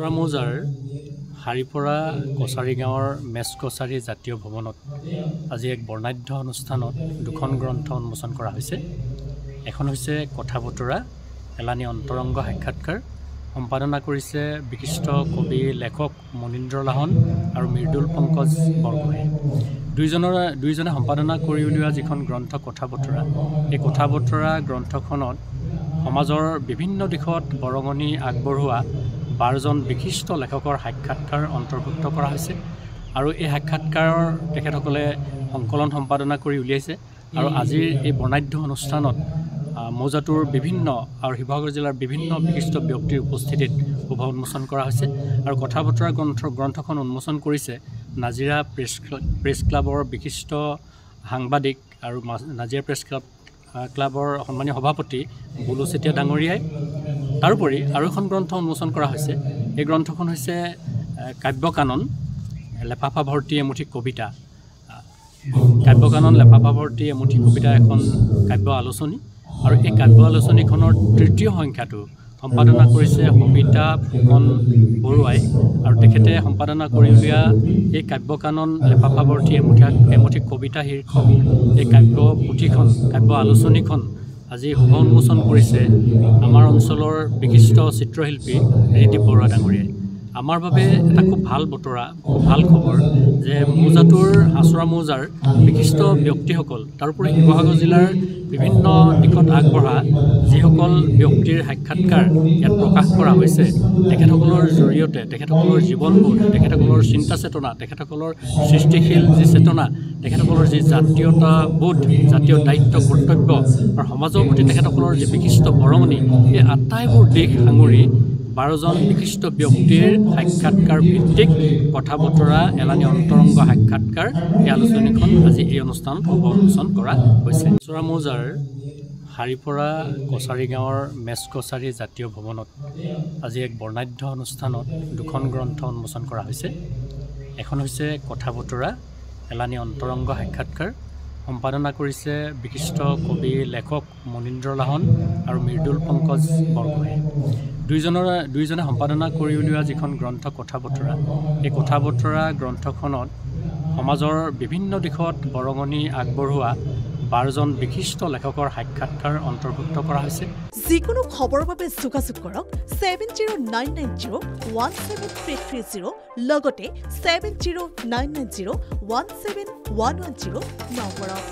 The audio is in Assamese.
চৰামৌজাৰ হাৰিপৰা কছাৰী গাঁৱৰ মেচ কছাৰী জাতীয় ভৱনত আজি এক বৰ্ণাঢ্য অনুষ্ঠানত দুখন গ্ৰন্থ উন্মোচন কৰা হৈছে। এখন হৈছে কথা বতৰা এলানি অন্তৰংগ সাক্ষাৎকাৰ, সম্পাদনা কৰিছে বিশিষ্ট কবি লেখক মনীন্দ্ৰ লাহন আৰু মৃদুল পংকজ বৰগোহাঁই। দুইজনে সম্পাদনা কৰি উলিওৱা যিখন গ্ৰন্থ কথা বতৰা, এই কথা বতৰা গ্ৰন্থখনত সমাজৰ বিভিন্ন দিশত বৰঙণি আগবঢ়োৱা 12জন বিশিষ্ট লেখকৰ সাক্ষাৎকাৰ অন্তৰ্ভুক্ত কৰা হৈছে আৰু এই সাক্ষাৎকাৰৰ তেখেতসকলে সংকলন সম্পাদনা কৰি উলিয়াইছে। আৰু আজিৰ এই বৰ্ণাঢ্য অনুষ্ঠানত মৌজাটোৰ বিভিন্ন আৰু শিৱসাগৰ জিলাৰ বিভিন্ন বিশিষ্ট ব্যক্তিৰ উপস্থিতিত শুভ উন্মোচন কৰা হৈছে। আৰু কথা বতৰা গ্ৰন্থখন উন্মোচন কৰিছে নাজিৰা প্ৰেছ ক্লাবৰ বিশিষ্ট সাংবাদিক আৰু নাজিৰা প্ৰেছ ক্লাবৰ সন্মানীয় সভাপতি বুলু চেতিয়া ডাঙৰীয়াই। তাৰোপৰি আৰু এখন গ্ৰন্থ উন্মোচন কৰা হৈছে। এই গ্ৰন্থখন হৈছে কাব্যকানন লেফাফা ভৰ্তি এমুঠি কবিতা। কাব্যকানন লেফাফা ভৰ্তি এমুঠি কবিতা এখন কাব্য আলোচনী আৰু এই কাব্য আলোচনীখনৰ তৃতীয় সংখ্যাটো সম্পাদনা কৰিছে সবিতা ফুকন বৰুৱাই। আৰু তেখেতে সম্পাদনা কৰি উলিওৱা এই কাব্যকানন লেফাফা ভৰ্তি এমুঠি কবিতা শীৰ্ষক এই কাব্য পুথিখন কাব্য আলোচনীখন আজি শুভ উন্মোচন কৰিছে আমাৰ অঞ্চলৰ বিশিষ্ট চিত্ৰশিল্পী ৰিদীপ বৰুৱা ডাঙৰীয়াই। আমাৰ বাবে এটা খুব ভাল বতৰা, খুব ভাল খবৰ যে মৌজাটোৰ হাচৰা মৌজাৰ বিশিষ্ট ব্যক্তিসকল, তাৰোপৰি শিৱসাগৰ জিলাৰ বিভিন্ন দিশত আগবঢ়া যিসকল ব্যক্তিৰ সাক্ষাৎকাৰ ইয়াত প্ৰকাশ কৰা হৈছে, তেখেতসকলৰ জৰিয়তে তেখেতসকলৰ জীৱনবোধ, তেখেতসকলৰ চিন্তা চেতনা, তেখেতসকলৰ সৃষ্টিশীল যি চেতনা, তেখেতসকলৰ যি জাতীয়তাবোধ, জাতীয় দায়িত্ব কৰ্তব্য আৰু সমাজৰ প্ৰতি তেখেতসকলৰ যি বিশিষ্ট বৰঙণি, এই আটাইবোৰ দিশ সাঙুৰি 12জন বিশিষ্ট ব্যক্তিৰ সাক্ষাৎকাৰ ভিত্তিক কথা বতৰা এলানি অন্তৰংগ সাক্ষাৎকাৰ এই আলোচনীখন আজি এই অনুষ্ঠানত শুভ উন্মোচন কৰা হৈছে। চৰামৌজাৰ হাৰিপৰা কছাৰী গাঁৱৰ মেচ কছাৰী জাতীয় ভৱনত আজি এক বৰ্ণাঢ্য অনুষ্ঠানত দুখন গ্ৰন্থ উন্মোচন কৰা হৈছে। এখন হৈছে কথা বতৰা এলানি অন্তৰংগ সাক্ষাৎকাৰ, সম্পাদনা কৰিছে বিশিষ্ট কবি লেখক মনীন্দ্ৰ লাহন আৰু মৃদুল পংকজ বৰগোহাঁই। দুইজনে সম্পাদনা কৰি উলিওৱা যিখন গ্ৰন্থ কথা বতৰা, এই কথা বতৰা গ্ৰন্থখনত সমাজৰ বিভিন্ন দিশত বৰঙণি আগবঢ়োৱা 12জন বিশিষ্ট লেখকৰ সাক্ষাৎকাৰ অন্তৰ্ভুক্ত কৰা হৈছে। যিকোনো খবৰৰ বাবে যোগাযোগ কৰক 7099017330 লগতে 7099017110 নম্বৰত।